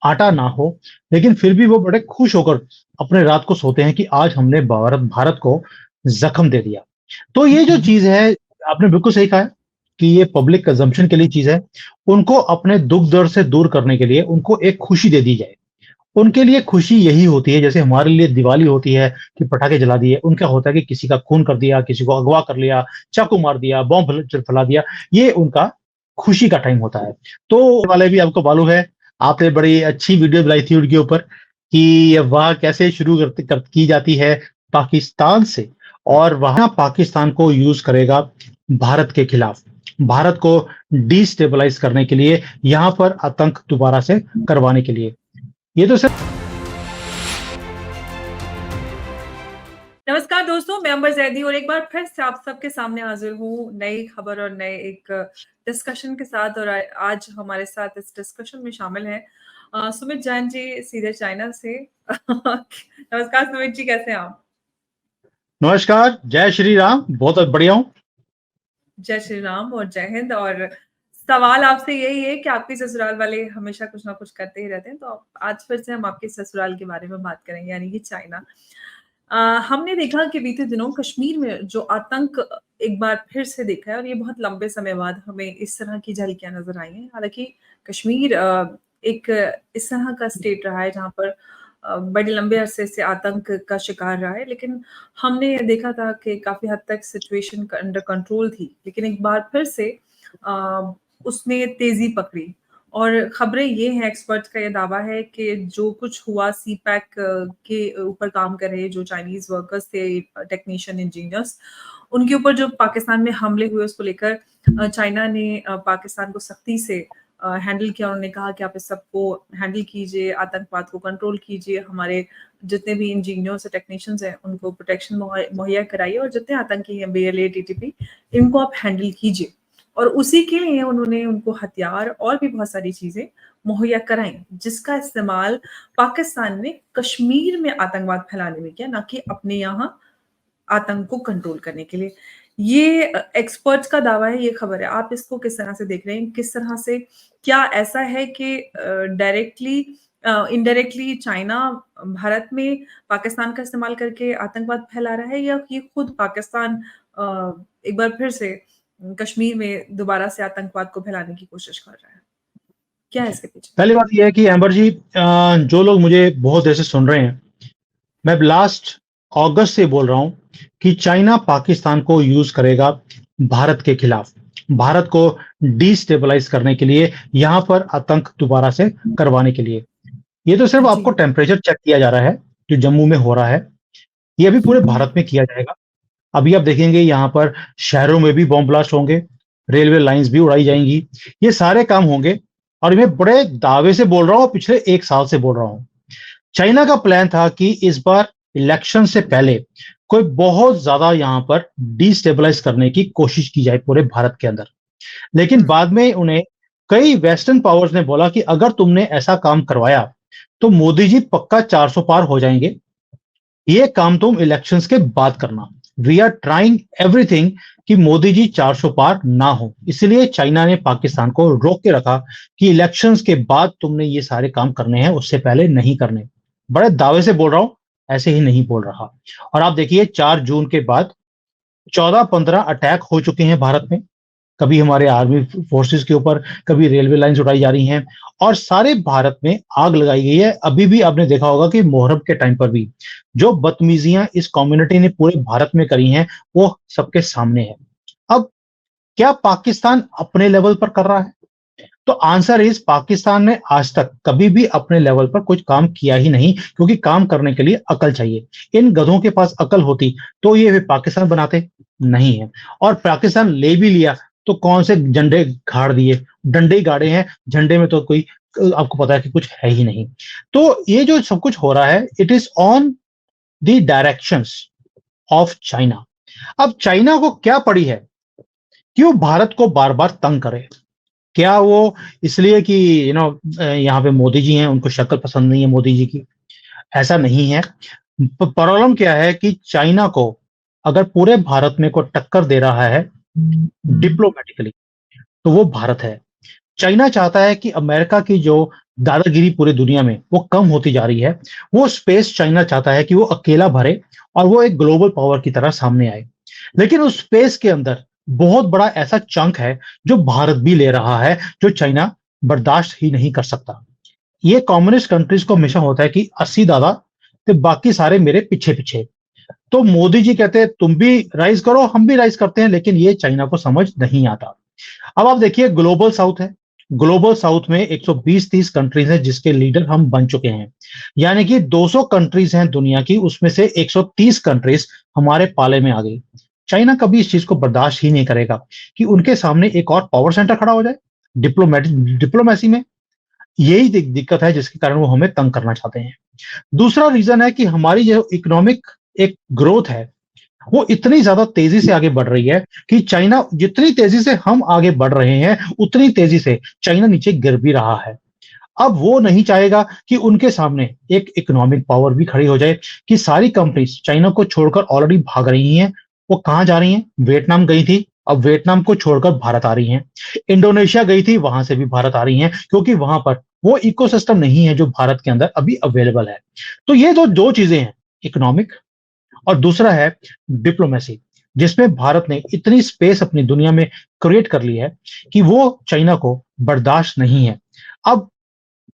आटा ना हो, लेकिन फिर भी वो बड़े खुश होकर अपने रात को सोते हैं कि आज हमने भारत भारत को जख्म दे दिया। तो ये जो चीज है, आपने बिल्कुल सही कहा है कि ये पब्लिक कंजम्पशन के लिए चीज है। उनको अपने दुख दर्द से दूर करने के लिए उनको एक खुशी दे दी जाए। उनके लिए खुशी यही होती है, जैसे हमारे लिए दिवाली होती है कि पटाखे जला दिए, उनका होता है कि किसी का खून कर दिया, किसी को अगवा कर लिया, चाकू मार दिया, बॉम्ब फैला दिया। ये उनका खुशी का टाइम होता है। तो वाले भी आपको मालूम है, आपने बड़ी अच्छी वीडियो बनाई थी उनके ऊपर कि वह कैसे शुरू की जाती है पाकिस्तान से, और वहां पाकिस्तान को यूज करेगा भारत के खिलाफ, भारत को डिस्टेबलाइज करने के लिए, यहां पर आतंक दोबारा से करवाने के लिए। ये तो सर। नमस्कार दोस्तों, मैं अंबर जैदी और एक बार फिर से आप सबके सामने हाजिर हूँ नई खबर और नए एक डिस्कशन के साथ। और आज हमारे साथ इस डिस्कशन में शामिल हैं सुमित जैन जी, सीधे चाइना से। नमस्कार सुमित जी, कैसे हैं आप? नमस्कार, जय श्री राम। बहुत बढ़िया हूँ। जय श्री राम और जय हिंद। और सवाल आपसे यही है कि आपके ससुराल वाले हमेशा कुछ ना कुछ करते ही रहते हैं, तो आज फिर से हम आपके ससुराल के बारे में बात करेंगे, यानी कि चाइना। हमने देखा कि बीते दिनों कश्मीर में जो आतंक एक बार फिर से देखा है, और ये बहुत लंबे समय बाद हमें इस तरह की झलकियां नजर आई हैं। हालांकि कश्मीर एक इस तरह का स्टेट रहा है जहां पर बड़े लंबे अरसे से आतंक का शिकार रहा है, लेकिन हमने ये देखा था कि काफी हद तक सिचुएशन अंडर कंट्रोल थी। लेकिन एक बार फिर से उसने तेजी पकड़ी, और खबरें ये हैं, एक्सपर्ट्स का ये दावा है कि जो कुछ हुआ सी पैक के ऊपर काम कर रहे जो चाइनीज वर्कर्स थे, टेक्नीशियन, इंजीनियर्स, उनके ऊपर जो पाकिस्तान में हमले हुए उसको लेकर चाइना ने पाकिस्तान को सख्ती से हैंडल किया। उन्होंने कहा कि आप इस सबको हैंडल कीजिए, आतंकवाद को कंट्रोल कीजिए, हमारे जितने भी इंजीनियर्स और टेक्नीशियंस हैं उनको प्रोटेक्शन मुहैया कराइए, और जितने आतंकी हैं BLA TTP इनको आप हैंडल कीजिए। और उसी के लिए उन्होंने उनको हथियार और भी बहुत सारी चीजें मुहैया कराई, जिसका इस्तेमाल पाकिस्तान ने कश्मीर में आतंकवाद फैलाने में किया, ना कि अपने यहाँ आतंक को कंट्रोल करने के लिए। ये एक्सपर्ट्स का दावा है, ये खबर है। आप इसको किस तरह से देख रहे हैं? किस तरह से, क्या ऐसा है कि डायरेक्टली इनडायरेक्टली चाइना भारत में पाकिस्तान का इस्तेमाल करके आतंकवाद फैला रहा है, या ये खुद पाकिस्तान एक बार फिर से कश्मीर में दोबारा से आतंकवाद को फैलाने की कोशिश कर रहा है? क्या है इसके पीछे? पहली बात यह है कि अंबर जी, जो लोग मुझे बहुत देर से सुन रहे हैं, मैं लास्ट अगस्त से बोल रहा हूं कि चाइना पाकिस्तान को यूज करेगा भारत के खिलाफ, भारत को डिस्टेबलाइज करने के लिए, यहां पर आतंक दोबारा से करवाने के लिए। ये तो सिर्फ जी। आपको टेम्परेचर चेक किया जा रहा है जो जम्मू में हो रहा है, ये अभी पूरे भारत में किया जाएगा। अभी आप देखेंगे यहाँ पर शहरों में भी बॉम्ब ब्लास्ट होंगे, रेलवे लाइंस भी उड़ाई जाएंगी, ये सारे काम होंगे। और मैं बड़े दावे से बोल रहा हूँ, पिछले 1 साल से बोल रहा हूँ। चाइना का प्लान था कि इस बार इलेक्शन से पहले कोई बहुत ज्यादा यहाँ पर डिस्टेबलाइज करने की कोशिश की जाए पूरे भारत के अंदर। लेकिन बाद में उन्हें कई वेस्टर्न पावर्स ने बोला कि अगर तुमने ऐसा काम करवाया तो मोदी जी पक्का 400 पार हो जाएंगे, ये काम तुम इलेक्शंस के बाद करना। वी आर ट्राइंग एवरीथिंग कि मोदी जी 400 पार ना हो। इसलिए चाइना ने पाकिस्तान को रोक के रखा कि इलेक्शंस के बाद तुमने ये सारे काम करने हैं, उससे पहले नहीं करने। बड़े दावे से बोल रहा हूं, ऐसे ही नहीं बोल रहा। और आप देखिए 4 जून के बाद 14-15 अटैक हो चुके हैं भारत में। कभी हमारे आर्मी फोर्सेस के ऊपर, कभी रेलवे लाइंस उड़ाई जा रही हैं, और सारे भारत में आग लगाई गई है। अभी भी आपने देखा होगा कि मुहर्रम के टाइम पर भी जो बदतमीजियां इस कम्युनिटी ने पूरे भारत में करी हैं, वो सबके सामने है। अब क्या पाकिस्तान अपने लेवल पर कर रहा है? तो आंसर इज, पाकिस्तान ने आज तक कभी भी अपने लेवल पर कुछ काम किया ही नहीं, क्योंकि काम करने के लिए अकल चाहिए। इन गधों के पास अकल होती तो ये पाकिस्तान बनाते नहीं है। और पाकिस्तान ले भी लिया तो कौन से झंडे गाड़ दिए, डंडे ही गाड़े हैं, झंडे में तो कोई, आपको पता है कि कुछ है ही नहीं। तो ये जो सब कुछ हो रहा है, it is on the directions of China. अब चाइना को क्या पड़ी है, क्यों भारत को बार बार तंग करे? क्या वो इसलिए कि यहाँ पे मोदी जी हैं, उनको शक्ल पसंद नहीं है मोदी जी की? ऐसा नहीं है। प्रॉब्लम क्या है कि चाइना को अगर पूरे भारत में कोई टक्कर दे रहा है डिप्लोमेटिकली, तो वो भारत है। चाइना चाहता है कि अमेरिका की जो दादागिरी पूरी दुनिया में वो कम होती जा रही है, वो स्पेस चाइना चाहता है कि वो अकेला भरे और वो एक ग्लोबल पावर की तरह सामने आए। लेकिन उस स्पेस के अंदर बहुत बड़ा ऐसा चंक है जो भारत भी ले रहा है, जो चाइना बर्दाश्त ही नहीं कर सकता। ये कम्युनिस्ट कंट्रीज को हमेशा होता है कि 80 दादा तो बाकी सारे मेरे पीछे पीछे। तो मोदी जी कहते हैं तुम भी राइज करो, हम भी राइज करते हैं, लेकिन ये चाइना को समझ नहीं आता। अब आप देखिए ग्लोबल साउथ है। ग्लोबल साउथ में 120-30 कंट्रीज हैं जिसके लीडर हम बन चुके हैं। यानी कि 200 कंट्रीज हैं दुनिया की, उसमें से 130 कंट्रीज हमारे पाले में आ गई। चाइना कभी इस चीज को बर्दाश्त ही नहीं करेगा कि उनके सामने एक और पावर सेंटर खड़ा हो जाए डिप्लोमेसी में। यही दिक्कत है जिसके कारण वो हमें तंग करना चाहते हैं। दूसरा रीजन है कि हमारी जो इकोनॉमिक एक ग्रोथ है वो इतनी ज्यादा तेजी से आगे बढ़ रही है कि चाइना जितनी तेजी से हम आगे बढ़ रहे हैं उतनी तेजी से चाइना नीचे गिर भी रहा है। अब वो नहीं चाहेगा कि उनके सामने एक इकोनॉमिक पावर भी खड़ी हो जाए कि सारी कंपनीज चाइना को छोड़कर ऑलरेडी भाग रही हैं। वो कहाँ जा रही हैं? वियतनाम गई थी, अब वियतनाम को छोड़कर भारत आ रही हैं। इंडोनेशिया गई थी, वहां से भी भारत आ रही हैं, क्योंकि वहां पर वो इकोसिस्टम नहीं है जो भारत के अंदर अभी अवेलेबल है। तो ये जो दो चीजें हैं, इकोनॉमिक और दूसरा है डिप्लोमेसी, जिसमें भारत ने इतनी स्पेस अपनी दुनिया में क्रिएट कर ली है कि वो चाइना को बर्दाश्त नहीं है। अब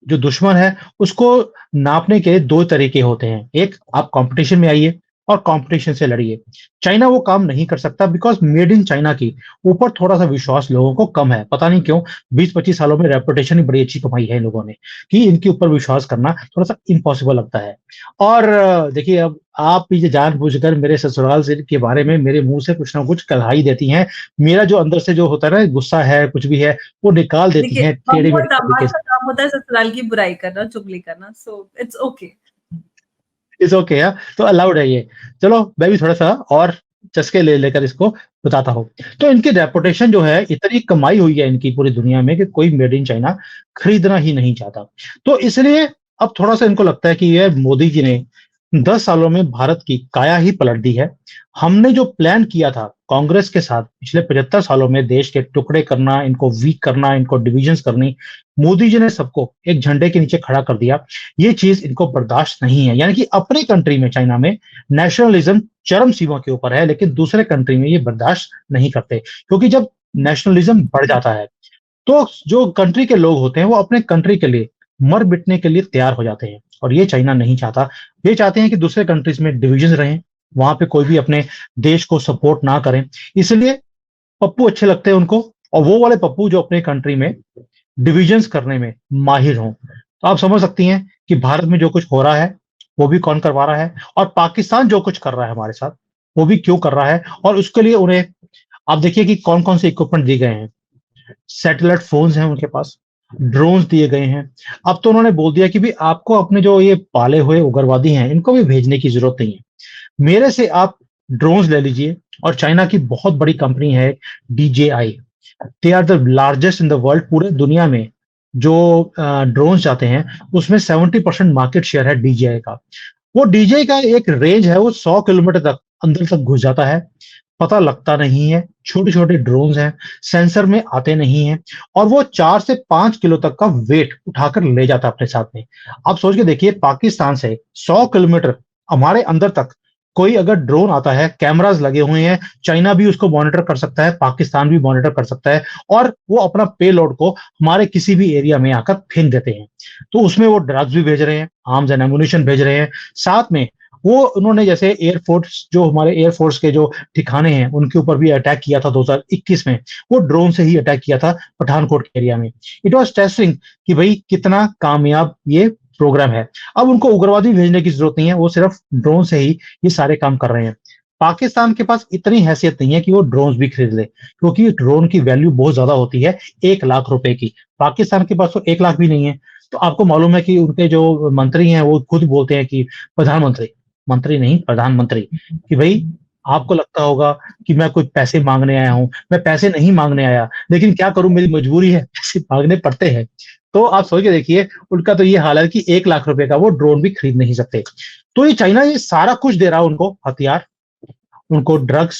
जो दुश्मन है उसको नापने के दो तरीके होते हैं। एक, आप कंपटीशन में आइए और कंपटीशन से लड़िए। चाइना वो काम नहीं कर सकता बिकॉज मेड इन चाइना की ऊपर थोड़ा सा विश्वास लोगों को कम है। पता नहीं क्यों 20-25 सालों में रेपुटेशन ही बड़ी अच्छी कमाई है इन लोगों ने कि इनके ऊपर विश्वास करना थोड़ा सा इम्पॉसिबल लगता है। और देखिए, अब आप ये जानबूझकर मेरे ससुराल से के बारे में मेरे मुंह से कुछ ना कुछ कलहाई देती हैं। मेरा जो अंदर से जो होता है ना गुस्सा है कुछ भी है वो निकाल देती देखिए, हैं टेढ़े मेढ़े दामाद तरीके से। का काम होता है ससुराल की बुराई करना, चुगली करना, so it's okay. It's okay यार, तो अलाउड है ये। चलो मैं भी थोड़ा सा और चस्के ले लेकर इसको बताता हूँ। तो इनकी रेपुटेशन जो है, इतनी कमाई हुई है इनकी पूरी दुनिया में कि कोई मेड इन चाइना खरीदना ही नहीं चाहता। तो इसलिए अब थोड़ा सा इनको लगता है कि ये मोदी जी ने 10 सालों में भारत की काया ही पलट दी है। हमने जो प्लान किया था कांग्रेस के साथ पिछले 75 सालों में देश के टुकड़े करना, इनको वीक करना, इनको डिविजन्स करनी, मोदी जी ने सबको एक झंडे के नीचे खड़ा कर दिया। ये चीज इनको बर्दाश्त नहीं है। यानी कि अपने कंट्री में चाइना में नेशनलिज्म चरम सीमा के ऊपर है, लेकिन दूसरे कंट्री में ये बर्दाश्त नहीं करते, क्योंकि जब नेशनलिज्म बढ़ जाता है तो जो कंट्री के लोग होते हैं वो अपने कंट्री के लिए मर मिटने के लिए तैयार हो जाते हैं। और ये चाइना नहीं चाहता। ये चाहते हैं कि दूसरे कंट्रीज में डिविजन रहें, वहां पे कोई भी अपने देश को सपोर्ट ना करें। इसलिए पप्पू अच्छे लगते हैं उनको, और वो वाले पप्पू जो अपने कंट्री में डिविजन्स करने में माहिर हों। तो आप समझ सकती हैं कि भारत में जो कुछ हो रहा है वो भी कौन करवा रहा है, और पाकिस्तान जो कुछ कर रहा है हमारे साथ वो भी क्यों कर रहा है। और उसके लिए उन्हें आप देखिए कि कौन कौन से इक्विपमेंट दिए गए हैं। सैटेलाइट फोन्स हैं उनके पास, ड्रोन्स दिए गए हैं। अब तो उन्होंने बोल दिया कि भी आपको अपने जो ये पाले हुए उग्रवादी हैं इनको भी भेजने की जरूरत नहीं है, मेरे से आप ड्रोन्स ले लीजिए। और चाइना की बहुत बड़ी कंपनी है DJI, they are the largest in the world. पूरे दुनिया में जो ड्रोन्स जाते हैं उसमें 70% मार्केट शेयर है DJI का। वो DJI का एक रेंज है, वो 100 किलोमीटर तक अंदर तक घुस जाता है, पता लगता नहीं है। छोटे छोटे ड्रोन्स हैं, सेंसर में आते नहीं हैं, और वो 4 से 5 किलो तक का वेट उठाकर ले जाता है अपने साथ में। आप सोच के देखिए, पाकिस्तान से 100 किलोमीटर हमारे अंदर तक कोई अगर ड्रोन आता है, कैमरास लगे हुए हैं, चाइना भी उसको मॉनिटर कर सकता है, पाकिस्तान भी मॉनिटर कर सकता है, और वो अपना पेलोड को हमारे किसी भी एरिया में आकर फेंक देते हैं। तो उसमें वो ड्रग्स भी भेज रहे हैं, आर्म्स एंड एमुनिशन भेज रहे हैं, साथ में वो उन्होंने जैसे एयरफोर्स, जो हमारे एयरफोर्स के जो ठिकाने हैं उनके ऊपर भी अटैक किया था 2021 में। वो ड्रोन से ही अटैक किया था पठानकोट के एरिया में। इट वॉज टेस्टिंग कि भाई कितना कामयाब ये प्रोग्राम है। अब उनको उग्रवादी भेजने की जरूरत नहीं है, वो सिर्फ ड्रोन से ही ये सारे काम कर रहे हैं। पाकिस्तान के पास इतनी हैसियत नहीं है कि वो ड्रोन भी खरीद ले, क्योंकि ड्रोन की वैल्यू बहुत ज्यादा होती है, 1 लाख रुपए की। पाकिस्तान के पास तो 1 लाख भी नहीं है। तो आपको मालूम है कि उनके जो मंत्री हैं वो खुद बोलते हैं कि प्रधानमंत्री, मंत्री नहीं प्रधानमंत्री, कि भाई आपको लगता होगा कि मैं कोई पैसे मांगने आया हूं, मैं पैसे नहीं मांगने आया, लेकिन क्या करूं, मेरी मजबूरी है, पैसे मांगने पड़ते हैं। तो आप सोच के देखिए, उनका तो ये हाल है कि 1 लाख रुपए का वो ड्रोन भी खरीद नहीं सकते। तो ये चाइना ये सारा कुछ दे रहा है उनको, हथियार, उनको ड्रग्स,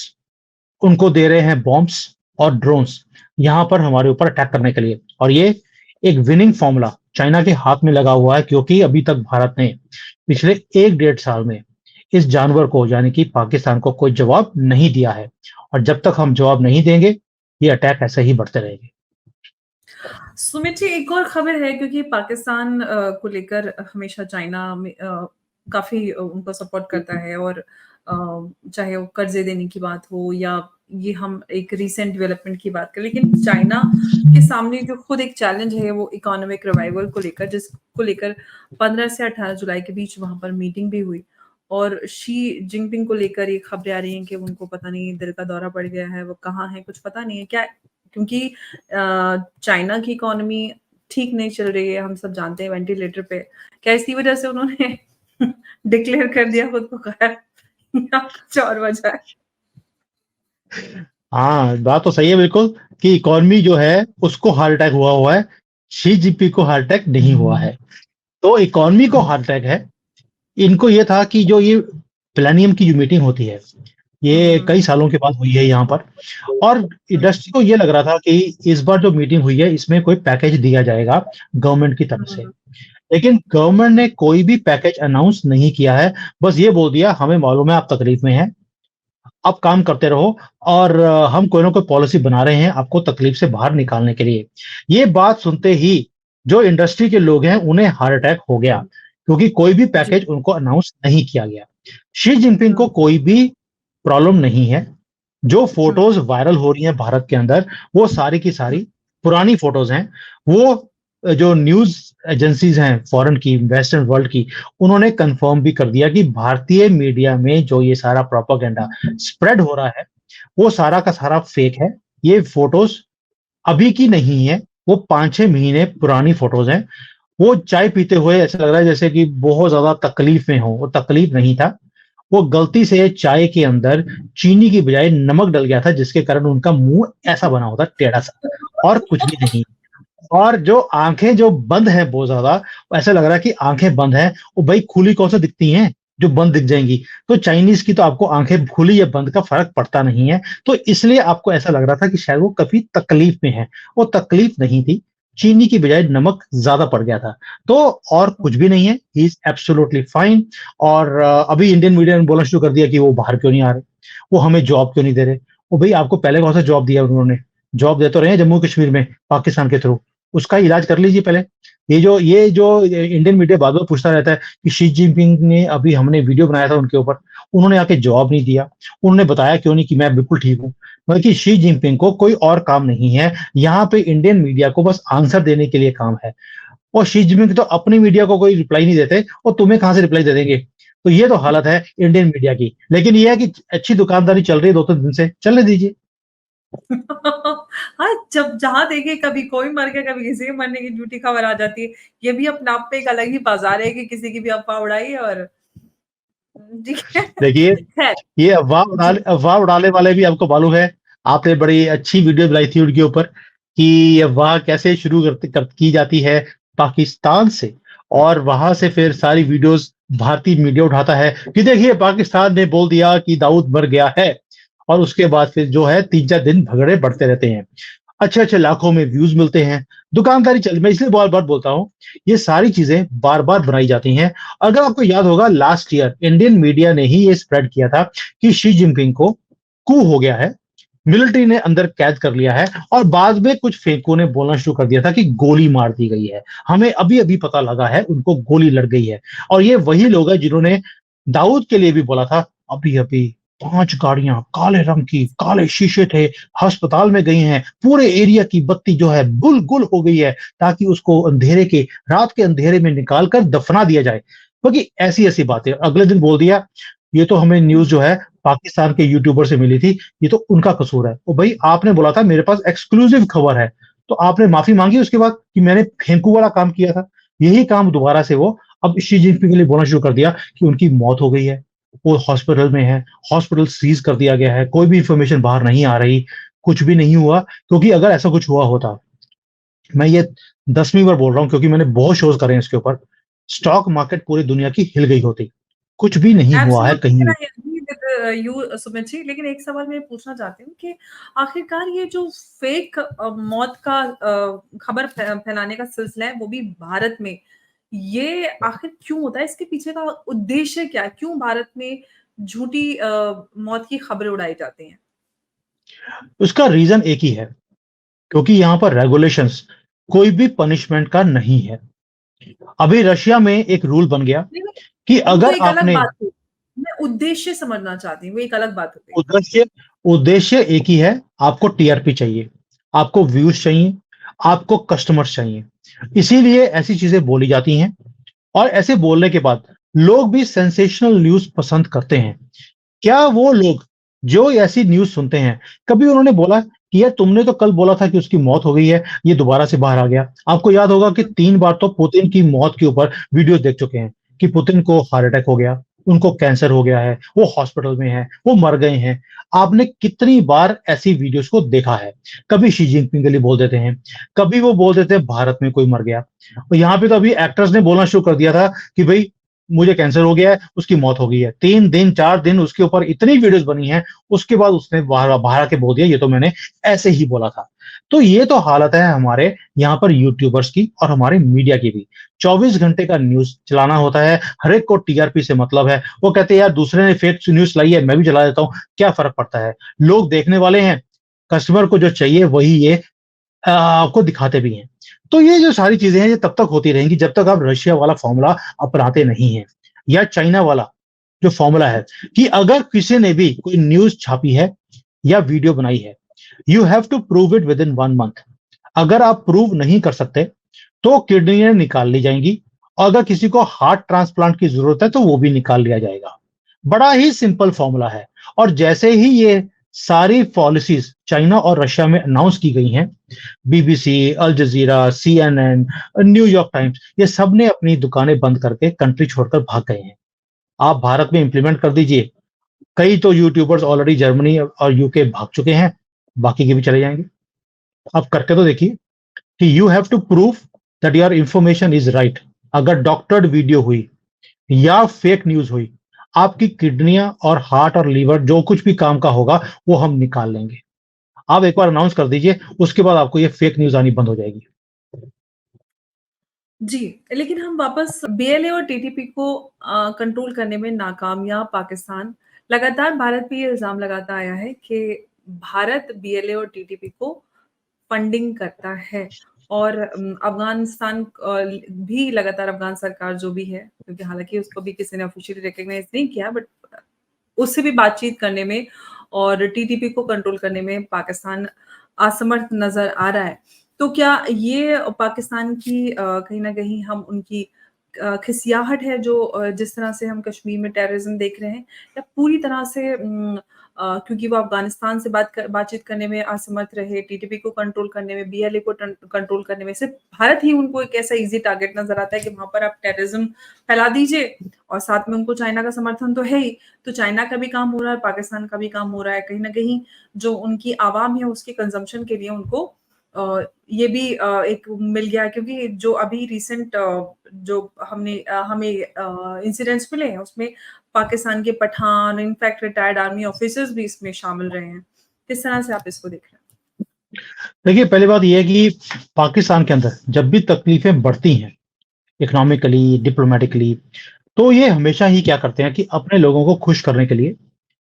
उनको दे रहे हैं बॉम्ब्स, और ड्रोन्स यहाँ पर हमारे ऊपर अटैक करने के लिए। और ये एक विनिंग फॉर्मूला चाइना के हाथ में लगा हुआ है, क्योंकि अभी तक भारत ने पिछले 1-1.5 साल में इस जानवर को यानी कि पाकिस्तान को कोई जवाब नहीं दिया है। और जब तक हम जवाब नहीं देंगे ये अटैक ऐसे ही बढ़ते रहेंगे। सुमित जी, एक और खबर है, क्योंकि पाकिस्तान को लेकर हमेशा चाइना में काफी उनको सपोर्ट करता है, और चाहे वो कर्जे देने की बात हो या ये हम एक रीसेंट डेवलपमेंट की बात करें, लेकिन चाइना के सामने जो खुद एक चैलेंज है वो इकोनॉमिक रिवाइवल को लेकर, जिसको लेकर 15 से 18 जुलाई के बीच वहां पर मीटिंग भी हुई, और शी जिनपिंग को लेकर ये खबरें आ रही हैं कि उनको पता नहीं दिल का दौरा पड़ गया है, वो कहाँ है कुछ पता नहीं है क्या, क्योंकि चाइना की इकोनॉमी ठीक नहीं चल रही है, हम सब जानते हैं, वेंटिलेटर पे। क्या इसी वजह से उन्होंने डिक्लेयर कर दिया खुद को गायब, या कुछ और वजह है? हाँ, बात तो सही है बिल्कुल कि इकोनॉमी जो है उसको हार्ट अटैक हुआ है, शी जिनपिंग को हार्ट अटैक नहीं हुआ है। तो इकोनॉमी को हार्ट अटैक है। इनको ये था कि जो ये प्लेनियम की जो मीटिंग होती है ये कई सालों के बाद हुई है यहाँ पर, और इंडस्ट्री को ये लग रहा था कि इस बार जो मीटिंग हुई है इसमें कोई पैकेज दिया जाएगा गवर्नमेंट की तरफ से। लेकिन गवर्नमेंट ने कोई भी पैकेज अनाउंस नहीं किया है, बस ये बोल दिया हमें मालूम है आप तकलीफ में हैं, आप काम करते रहो, और हम कोई ना कोई पॉलिसी बना रहे हैं आपको तकलीफ से बाहर निकालने के लिए। ये बात सुनते ही जो इंडस्ट्री के लोग हैं उन्हें हार्ट अटैक हो गया, क्योंकि कोई भी पैकेज उनको अनाउंस नहीं किया गया। शी जिनपिंग को कोई भी प्रॉब्लम नहीं है। जो फोटोज वायरल हो रही हैं भारत के अंदर वो सारी की सारी पुरानी फोटोज हैं। वो जो न्यूज एजेंसीज हैं फॉरेन की, वेस्टर्न वर्ल्ड की, उन्होंने कंफर्म भी कर दिया कि भारतीय मीडिया में जो ये सारा प्रोपेगेंडा स्प्रेड हो रहा है वो सारा का सारा फेक है। ये फोटोज अभी की नहीं है, वो 5-6 महीने पुरानी फोटोज हैं। वो चाय पीते हुए ऐसा लग रहा है जैसे कि बहुत ज्यादा तकलीफ में हो, वो तकलीफ नहीं था, वो गलती से चाय के अंदर चीनी की बजाय नमक डल गया था, जिसके कारण उनका मुंह ऐसा बना होता टेढ़ा सा, और कुछ भी नहीं। और जो आंखें जो बंद है बहुत ज्यादा, ऐसा लग रहा है कि आंखें बंद है, वो भाई खुली कौन सा दिखती हैं जो बंद दिख जाएंगी। तो चाइनीज की तो आपको आंखें खुली या बंद का फर्क पड़ता नहीं है, तो इसलिए आपको ऐसा लग रहा था कि शायद वो काफी तकलीफ में है। वो तकलीफ नहीं थी, चीनी की बजाय नमक ज्यादा पड़ गया था। तो और कुछ भी नहीं है, ही इज एब्सोल्युटली फाइन। और अभी इंडियन मीडिया ने बोलना शुरू कर दिया कि वो बाहर क्यों नहीं आ रहे, वो हमें जॉब क्यों नहीं दे रहे। वो भाई आपको पहले कौन सा जॉब दिया उन्होंने? जॉब दे तो रहे हैं जम्मू कश्मीर में पाकिस्तान के थ्रू, उसका इलाज कर लीजिए पहले। ये जो इंडियन मीडिया बार बार पूछता रहता है कि शी जिनपिंग ने, अभी हमने वीडियो बनाया था उनके ऊपर, उन्होंने आके जवाब नहीं दिया, उन्होंने बताया क्यों नहीं कि मैं बिल्कुल ठीक हूँ। मतलब कि शी जिनपिंग को कोई और काम नहीं है, यहाँ पे इंडियन मीडिया को बस आंसर देने के लिए काम है। और शी जिनपिंग तो अपनी मीडिया को कोई रिप्लाई नहीं देते, और तुम्हें कहाँ से रिप्लाई दे देंगे। तो ये तो हालत है इंडियन मीडिया की। लेकिन ये है कि अच्छी दुकानदारी चल रही है 2-3 दिन से, चलने दीजिए। हाँ, जब जहाँ देखिए कभी कोई मर गया, कभी किसी के मरने की झूठी खबर आ जाती है। ये भी अपने आप पे एक अलग ही बाजार है कि किसी की भी अफवाह उड़ाई, और ठीक है। देखिए, खैर ये जी। अफवाह उड़ाने वाले भी आपको मालूम है, आपने बड़ी अच्छी वीडियो बनाई थी उनके ऊपर कि ये अफवाह कैसे शुरू की जाती है पाकिस्तान से, और वहां से फिर सारी वीडियोस भारतीय मीडिया उठाता है कि देखिए पाकिस्तान ने बोल दिया कि दाऊद मर गया है, और उसके बाद फिर जो है 3-4 दिन झगड़े बढ़ते रहते हैं, अच्छे अच्छे लाखों में व्यूज मिलते हैं, दुकानदारी चल। मैं इसलिए बार बार बोलता हूँ ये सारी चीजें बार बार बनाई जाती हैं। अगर आपको याद होगा लास्ट ईयर इंडियन मीडिया ने ही ये स्प्रेड किया था कि शी जिनपिंग को कू हो गया है, मिलिट्री ने अंदर कैद कर लिया है, और बाद में कुछ फेंकों ने बोलना शुरू कर दिया था कि गोली मार दी गई है, हमें अभी अभी पता लगा है उनको गोली लग गई है। और ये वही लोग हैं जिन्होंने दाऊद के लिए भी बोला था अभी अभी 5 गाड़ियां काले रंग की, काले शीशे थे, अस्पताल में गई हैं, पूरे एरिया की बत्ती जो है गुल गुल हो गई है, ताकि उसको रात के अंधेरे में निकाल कर दफना दिया जाए। क्योंकि ऐसी ऐसी बातें अगले दिन बोल दिया, ये तो हमें न्यूज जो है पाकिस्तान के यूट्यूबर से मिली थी, ये तो उनका कसूर है। ओ भाई आपने बोला था मेरे पास एक्सक्लूसिव खबर है, तो आपने माफी मांगी उसके बाद कि मैंने फेंकू वाला काम किया था। यही काम दोबारा से वो अब शी जिनपिंग के लिए बोलना शुरू कर दिया कि उनकी मौत हो गई है, वो हॉस्पिटल में है, हॉस्पिटल सीज कर दिया गया है, कोई भी इंफॉर्मेशन बाहर नहीं आ रही, कुछ भी नहीं हुआ। क्योंकि अगर ऐसा कुछ हुआ होता, मैं ये 10वीं बार बोल रहा हूँ क्योंकि मैंने बहुत शोज करे हैं इसके ऊपर, स्टॉक मार्केट पूरी दुनिया की हिल गई होती। कुछ भी नहीं हुआ है कहीं एब्सोल्युटली, भी। यू सुमित जी, लेकिन एक सवाल मैं पूछना चाहती हूँ कि आखिरकार ये जो फेक मौत का खबर फैलाने का सिलसिला है, वो भी भारत में, ये आखिर क्यों होता है? इसके पीछे का उद्देश्य क्या है? क्यों भारत में झूठी मौत की खबरें उड़ाई जाती हैं? उसका रीज़न एक ही है, क्योंकि यहाँ पर रेगुलेशंस कोई भी पनिशमेंट का नहीं है। अभी रशिया में एक रूल बन गया नहीं, नहीं, कि वो तो अगर एक अलग आपने बात हुई। मैं उद्देश्य समझना चाहती हूँ, वो एक अलग बात होती है। उद्देश्य उद्देश्य एक ही है, आपको टीआरपी चाहिए, आपको व्यूज चाहिए, आपको कस्टमर्स चाहिए। इसीलिए ऐसी चीजें बोली जाती हैं और ऐसे बोलने के बाद लोग भी सेंसेशनल न्यूज़ पसंद करते हैं। क्या वो लोग जो ऐसी न्यूज़ सुनते हैं, कभी उन्होंने बोला कि यार तुमने तो कल बोला था कि उसकी मौत हो गई है, ये दोबारा से बाहर आ गया। आपको याद होगा कि 3 बार तो पुतिन की मौत के ऊपर वीडियोज़ देख चुके हैं कि पुतिन को हार्ट अटैक हो गया, उनको कैंसर हो गया है, वो हॉस्पिटल में हैं, वो मर गए हैं। आपने कितनी बार ऐसी वीडियोज़ को देखा है? कभी शी जिनपिंग के लिए बोल देते हैं, कभी वो बोल देते हैं भारत में कोई मर गया। और यहाँ पे तो अभी एक्टर्स ने बोलना शुरू कर दिया था कि भई मुझे कैंसर हो गया है, उसकी मौत हो गई है। 3 दिन, 4 दिन उसके ऊपर इतनी वीडियोज़ बनी हैं, उसके बाद उसने बाहर बाहर आके बोल दिया, ये तो मैंने ऐसे ही बोला था। तो ये तो हालत है हमारे यहाँ पर यूट्यूबर्स की और हमारे मीडिया की भी। 24 घंटे का न्यूज़ चलाना होता है, हर एक को टीआरपी से मतलब है। वो कहते हैं यार दूसरे ने फेक न्यूज़ लाई है, मैं भी चला देता हूँ, क्या फ़र्क पड़ता है? लोग देखने वाले हैं, कस्टमर को जो चाहिए वही ये आपको दिखाते भी हैं। तो ये जो सारी चीज़ें हैं, ये तब तक होती रहेंगी जब तक आप रशिया वाला फ़ॉर्मूला अपनाते नहीं हैं या चाइना वाला जो फ़ॉर्मूला है कि अगर किसी ने भी कोई न्यूज़ छापी है या वीडियो बनाई है, you have to prove it within 1 month. अगर आप प्रूव नहीं कर सकते, तो किडनियाँ निकाल ली जाएँगी और अगर किसी को हार्ट ट्रांसप्लांट की ज़रूरत है, तो वो भी निकाल लिया जाएगा। बड़ा ही सिंपल फ़ॉर्मूला है और जैसे ही ये सारी पॉलिसीज़ चाइना और रशिया में अनाउंस की गई हैं, BBC, Al Jazeera, CNN, New York Times, ये सब ने अपनी दुकानें बंद करके कंट्री छोड़कर भाग गए हैं। आप भारत में इम्प्लीमेंट कर दीजिए, कई तो यूट्यूबर्स ऑलरेडी जर्मनी और यूके भाग चुके हैं, बाकी के भी चले जाएँगे। आप करके तो देखिए कि you have to prove that your information is right. अगर डॉक्टर्ड वीडियो हुई या फेक न्यूज़ हुई, आपकी किडनियाँ और हार्ट और लीवर जो कुछ भी काम का होगा, वो हम निकाल लेंगे। आप एक बार अनाउंस कर दीजिए, उसके बाद आपको ये फेक न्यूज़ आनी बंद हो जाएगी। जी, लेकिन हम वापस बीएलए और टीटीपी को कंट्रोल करने में नाकामयाब पाकिस्तान लगातार भारत पे ये इल्ज़ाम लगाता आया है कि भारत बीएलए और टीटीपी को फंडिंग करता है और अफ़गानिस्तान भी लगातार अफ़गान सरकार जो भी है, क्योंकि हालाँकि उसको भी किसी ने ऑफ़िशियली रिकॉग्नाइज़ नहीं किया बट उससे भी बातचीत करने में और टीटीपी को कंट्रोल करने में पाकिस्तान असमर्थ नज़र आ रहा है। तो क्या ये पाकिस्तान की कहीं न कहीं हम उनकी खिसियाहट है जो जिस तरह से हम कश्मीर में टेररिज़्म देख रहे हैं या पूरी तरह से क्योंकि वो अफ़गानिस्तान से बातचीत करने में असमर्थ रहे, टीटीपी को कंट्रोल करने में, बीएलए को कंट्रोल करने में, सिर्फ़ भारत ही उनको एक ऐसा ईज़ी टारगेट नज़र आता है कि वहाँ पर आप टेररिज़्म फैला दीजिए और साथ में उनको चाइना का समर्थन तो है ही। तो चाइना का भी काम हो रहा है, पाकिस्तान का भी काम हो रहा है। कहीं न कहीं जो उनकी आवाम है उसके कंज़म्पशन के लिए उनको ये भी एक मिल गया है क्योंकि जो अभी रिसेंट जो हमें इंसिडेंट्स मिले हैं उसमें पाकिस्तान के Pathan, in fact retired army officers भी इसमें शामिल रहे हैं। किस तरह से आप इसको देख रहे हैं? देखिए, पहली बात ये है कि पाकिस्तान के अंदर जब भी तकलीफ़ें बढ़ती हैं, इकोनॉमिकली, डिप्लोमैटिकली, तो ये हमेशा ही क्या करते हैं कि अपने लोगों को खुश करने के लिए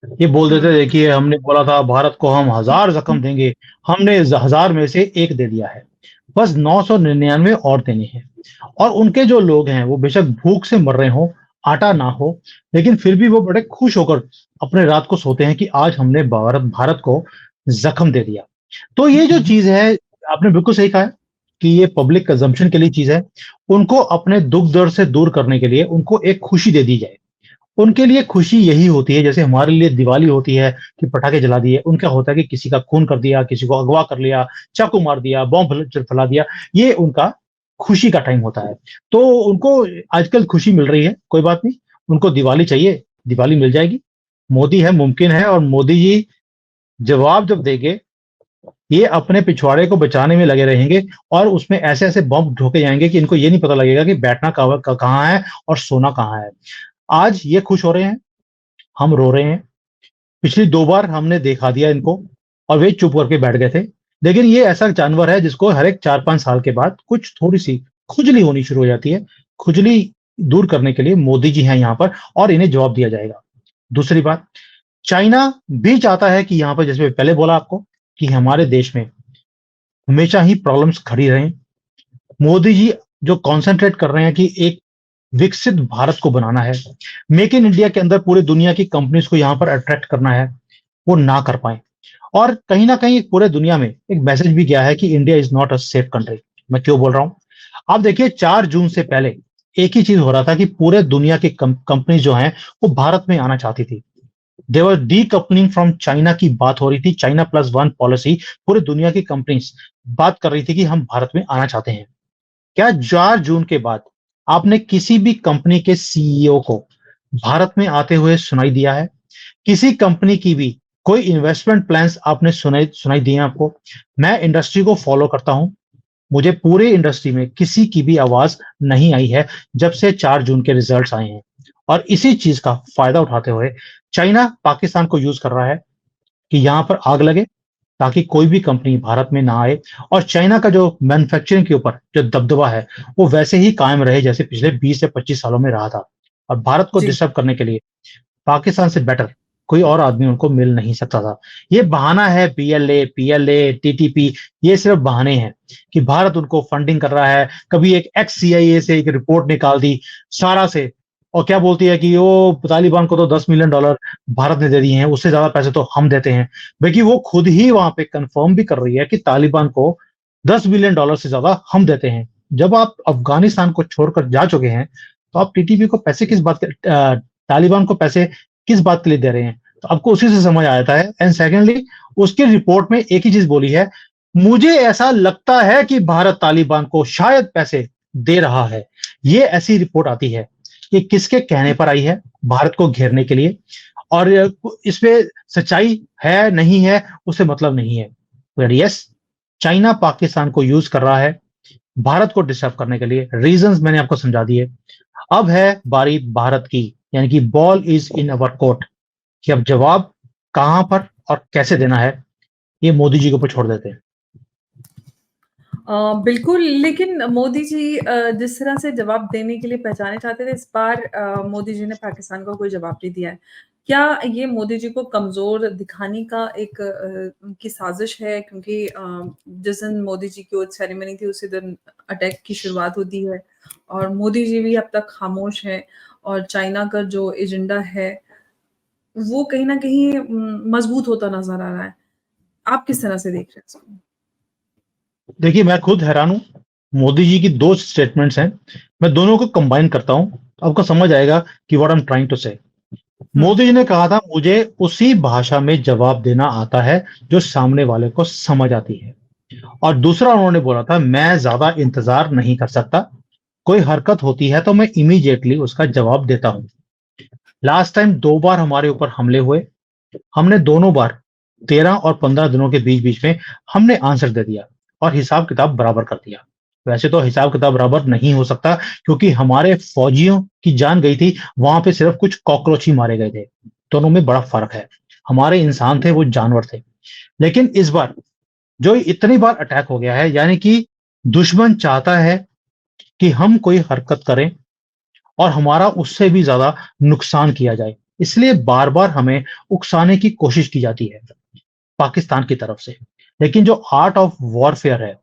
ये बोल देते हुँ। हैं, देखिए हमने बोला था भारत को हम 1000 ज़ख्म देंगे, हमने 1000 में से 1 दे दिया है। बस 999 और देने हैं और उनके जो लोग हैं, वो बेशक भूख से मर रहे हों, आटा ना हो, लेकिन फिर भी वो बड़े खुश होकर अपने रात को सोते हैं कि आज हमने भारत भारत को ज़ख्म दे दिया। तो ये जो चीज़ है, आपने बिल्कुल सही कहा है कि ये पब्लिक कंज़म्पशन के लिए चीज़ है। उनको अपने दुःख-दर्द से दूर करने के लिए उनको एक खुशी दे दी जाए। उनके लिए खुशी यही होती है, जैसे हमारे लिए दिवाली होती है कि पटाखे जला दिए, उनका होता है कि किसी का खून कर दिया, किसी को अगवा कर लिया, चाकू मार दिया, बॉम्ब फैला दिया, ये उनका खुशी का टाइम होता है। तो उनको आजकल खुशी मिल रही है, कोई बात नहीं, उनको दिवाली चाहिए, दिवाली मिल जाएगी। मोदी है, मुमकिन है और मोदी जी जवाब जब देंगे, ये अपने पिछवाड़े को बचाने में लगे रहेंगे और उसमें ऐसे-ऐसे बॉम्ब ठोके जाएँगे कि इनको ये नहीं पता लगेगा कि बैठना कहाँ है और सोना कहाँ है। आज ये खुश हो रहे हैं, हम रो रहे हैं, पिछली 2 बार हमने दिखा दिया इनको और वे चुप करके बैठ गए थे। लेकिन ये ऐसा जानवर है जिसको हर एक 4-5 साल के बाद कुछ थोड़ी-सी खुजली होनी शुरू हो जाती है। खुजली दूर करने के लिए मोदी जी हैं यहाँ पर और इन्हें जवाब दिया जाएगा। दूसरी बात, चाइना भी चाहता है कि यहाँ पर जैसे पहले बोला आपको कि हमारे देश में हमेशा ही प्रॉब्लम्स खड़ी रहें। मोदी जी जो कॉन्संट्रेट कर रहे हैं कि एक विकसित भारत को बनाना है, मेक इन इंडिया के अंदर पूरी दुनिया की कंपनीज को यहाँ पर अट्रैक्ट करना है, वो ना कर पाए। और कहीं ना कहीं पूरे दुनिया में एक मैसेज भी गया है कि India is not a safe country. मैं क्यों बोल रहा हूं? आप देखिए 4 जून से पहले एक ही चीज हो रहा था कि पूरे दुनिया की कंपनी जो हैं वो भारत में आना चाहती थी। देवर डीकपलिंग फ्रॉम चाइना की बात हो रही थी। चाइना प्लस वन पॉलिसी पूरी दुनिया की कंपनीज बात कर रही थी कि हम भारत में आना चाहते हैं। क्या 4 जून के बाद आपने किसी भी कंपनी के सीईओ को भारत में आते हुए सुनाई दिया है? किसी कंपनी की भी कोई इन्वेस्टमेंट प्लान्स आपने सुनाई सुनाई दिए हैं आपको? मैं इंडस्ट्री को फॉलो करता हूं, मुझे पूरे इंडस्ट्री में किसी की भी आवाज नहीं आई है जब से 4 जून के रिजल्ट्स आए हैं। और इसी चीज का फायदा उठाते हुए चाइना पाकिस्तान को यूज कर रहा है कि यहां पर आग लगे ताकि कोई भी कंपनी भारत में ना आए और चाइना का जो मैन्युफैक्चरिंग के ऊपर जो दबदबा है वो वैसे ही कायम रहे जैसे पिछले 20 से 25 सालों में रहा था। और भारत को जी। डिस्टर्ब करने के लिए पाकिस्तान से बेटर कोई और आदमी उनको मिल नहीं सकता था। ये बहाना है, पीएलए, टीटीपी, ये सिर्फ बहाने हैं कि भारत उनको फंडिंग कर रहा है। कभी एक एक्स सीआईए से एक रिपोर्ट निकाल दी सारा से और क्या बोलती है कि वो तालिबान को तो $10 मिलियन भारत ने दे दिए हैं, उससे ज्यादा पैसे तो हम देते हैं। बल्कि वो खुद ही वहां पे कंफर्म भी कर रही है कि तालिबान को $10 बिलियन से ज्यादा हम देते हैं। जब आप अफगानिस्तान को छोड़कर जा चुके हैं तो आप टीटीपी को पैसे किस बात के तालिबान को पैसे किस बात के लिए दे रहे हैं? तो आपको उसी से समझ आ जाता है। एंड सेकेंडली, उसकी रिपोर्ट में एक ही चीज बोली है, मुझे ऐसा लगता है कि भारत तालिबान को शायद पैसे दे रहा है। ये ऐसी रिपोर्ट आती है कि किसके कहने पर आई है? भारत को घेरने के लिए। और इसमें सच्चाई है नहीं है उससे मतलब नहीं है। यस, चाइना पाकिस्तान को यूज कर रहा है भारत को डिस्टर्ब करने के लिए। रीजंस मैंने आपको समझा दिए। अब है बारी भारत की, यानी कि ball is in our court कि अब जवाब कहां पर और कैसे देना है ये मोदी जी के ऊपर छोड़ देते हैं। बिल्कुल, लेकिन मोदी जी जिस तरह से जवाब देने के लिए पहचाने जाते थे, इस बार मोदी जी ने पाकिस्तान को कोई जवाब नहीं दिया है। क्या ये मोदी जी को कमज़ोर दिखाने का एक उनकी साज़िश है? क्योंकि जिस दिन मोदी जी की ओथ सेरेमनी थी, उसी दिन अटैक की शुरुआत होती है और मोदी जी भी अब तक खामोश हैं और चाइना का जो एजेंडा है, वो कहीं न कहीं मज़बूत होता नज़र आ रहा है। आप किस तरह से देख रहे हैं इसको? देखिए, मैं खुद हैरान हूं। मोदी जी की 2 स्टेटमेंट्स हैं, मैं दोनों को कंबाइन करता हूं, आपको समझ आएगा कि what I am trying to say. हुँ। मोदी जी ने कहा था, मुझे उसी भाषा में जवाब देना आता है जो सामने वाले को समझ आती है। और दूसरा उन्होंने बोला था, मैं ज्यादा इंतजार नहीं कर सकता, कोई हरकत होती है तो मैं इमीडिएटली उसका जवाब देता हूं। लास्ट टाइम 2 बार हमारे ऊपर हमले हुए, हमने दोनों बार 13 और 15 दिनों के बीच बीच में हमने आंसर दे दिया और हिसाब किताब बराबर कर दिया। वैसे तो हिसाब किताब बराबर नहीं हो सकता क्योंकि हमारे फौजियों की जान गई थी, वहां पे सिर्फ कुछ कॉकरोच ही मारे गए थे। दोनों में बड़ा फर्क है। हमारे इंसान थे, वो जानवर थे। लेकिन इस बार जो इतनी बार अटैक हो गया है, यानी कि दुश्मन चाहता है कि हम कोई हरकत करें और हमारा उससे भी ज्यादा नुकसान किया जाए, इसलिए बार बार हमें उकसाने की कोशिश की जाती है पाकिस्तान की तरफ से। लेकिन जो आर्ट ऑफ वॉरफेयर है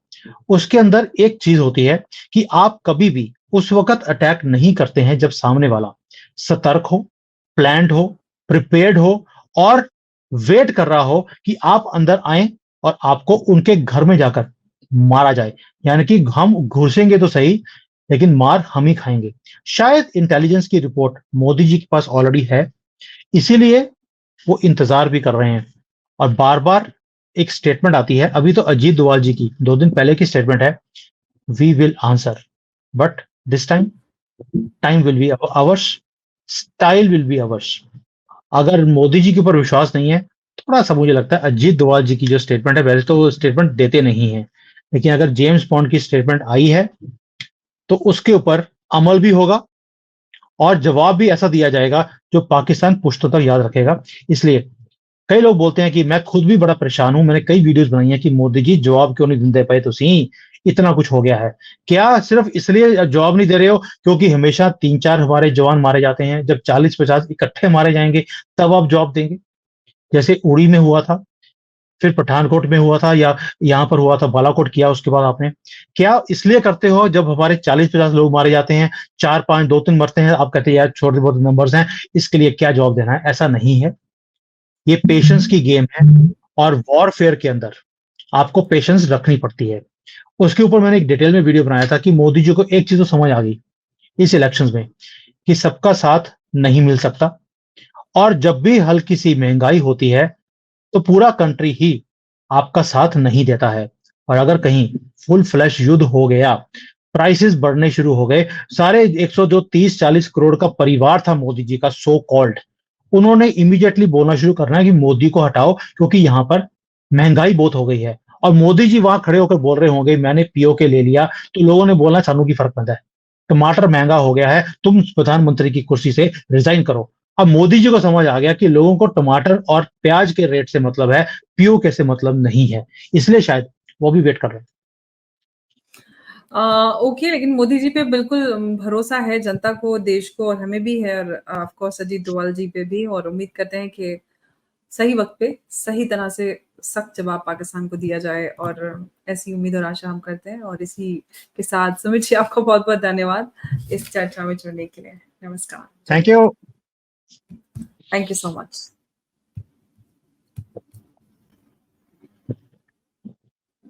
उसके अंदर एक चीज होती है कि आप कभी भी उस वक्त अटैक नहीं करते हैं जब सामने वाला सतर्क हो, प्लान्ड हो, प्रिपेयर्ड हो और वेट कर रहा हो कि आप अंदर आए और आपको उनके घर में जाकर मारा जाए। यानी कि हम घुसेंगे तो सही लेकिन मार हम ही खाएंगे। शायद इंटेलिजेंस की रिपोर्ट मोदी जी के पास ऑलरेडी है, इसीलिए वो इंतजार भी कर रहे हैं। और बार बार एक स्टेटमेंट आती है, अभी तो अजीत डोभाल जी की 2 दिन पहले की स्टेटमेंट है, we will answer but this time time will be ours, style will be ours. अगर मोदी जी के ऊपर विश्वास नहीं है, थोड़ा सा मुझे लगता है अजीत डोभाल जी की जो स्टेटमेंट है, वैसे तो वो स्टेटमेंट देते नहीं है, लेकिन अगर जेम्स बॉन्ड की स्टेटमेंट आई है तो उसके ऊपर अमल भी होगा और जवाब भी ऐसा दिया जाएगा जो पाकिस्तान पुश्तों तक याद रखेगा। इसलिए कई लोग बोलते हैं कि मैं खुद भी बड़ा परेशान हूं, मैंने कई वीडियोस बनाई हैं कि मोदी जी जवाब क्यों नहीं दे पाए तुसी, इतना कुछ हो गया है। क्या सिर्फ इसलिए जवाब नहीं दे रहे हो क्योंकि हमेशा 3-4 हमारे जवान मारे जाते हैं, जब 40-50 इकट्ठे मारे जाएंगे तब आप जवाब देंगे? जैसे उड़ी में हुआ था, फिर पठानकोट में हुआ था, या यहाँ पर हुआ था, बालाकोट किया उसके बाद आपने। क्या इसलिए करते हो जब हमारे 40-50 लोग मारे जाते हैं, 4-5 2-3 मरते हैं, आप कहते हैं यार छोटे बहुत नंबर्स हैं, इसके लिए क्या जवाब देना है? ऐसा नहीं है। ये पेशेंस की गेम है, और वॉरफेयर के अंदर आपको पेशेंस रखनी पड़ती है। उसके ऊपर मैंने एक डिटेल में वीडियो बनाया था कि मोदी जी को एक चीज तो समझ आ गई इस इलेक्शंस में, कि सबका साथ नहीं मिल सकता, और जब भी हल्की सी महंगाई होती है तो पूरा कंट्री ही आपका साथ नहीं देता है। और अगर कहीं फुल फ्लैश युद्ध हो गया, प्राइसेस बढ़ने शुरू हो गए, सारे 100 जो 30-40 करोड़ का परिवार था मोदी जी का सो कॉल्ड, उन्होंने इमीडिएटली बोलना शुरू करना है कि मोदी को हटाओ क्योंकि यहाँ पर महंगाई बहुत हो गई है। और मोदी जी वहां खड़े होकर बोल रहे होंगे मैंने पीओके ले लिया, तो लोगों ने बोलना सानू की फर्क पड़ता है, टमाटर महंगा हो गया है, तुम प्रधानमंत्री की कुर्सी से रिजाइन करो। अब मोदी जी को समझ आ गया कि लोगों को टमाटर और प्याज के रेट से मतलब है, पीओके से मतलब नहीं है, इसलिए शायद वो भी वेट कर रहे हैं। ओके, लेकिन मोदी जी पे बिल्कुल भरोसा है जनता को, देश को, और हमें भी है, और ऑफ कोर्स अजीत डोभाल जी पे भी, और उम्मीद करते हैं कि सही वक्त पे सही तरह से सख्त जवाब पाकिस्तान को दिया जाए, और ऐसी उम्मीद और आशा हम करते हैं। और इसी के साथ सुमित जी, आपको बहुत बहुत धन्यवाद इस चर्चा में जुड़ने के लिए। नमस्कार। Thank you. Thank you so much.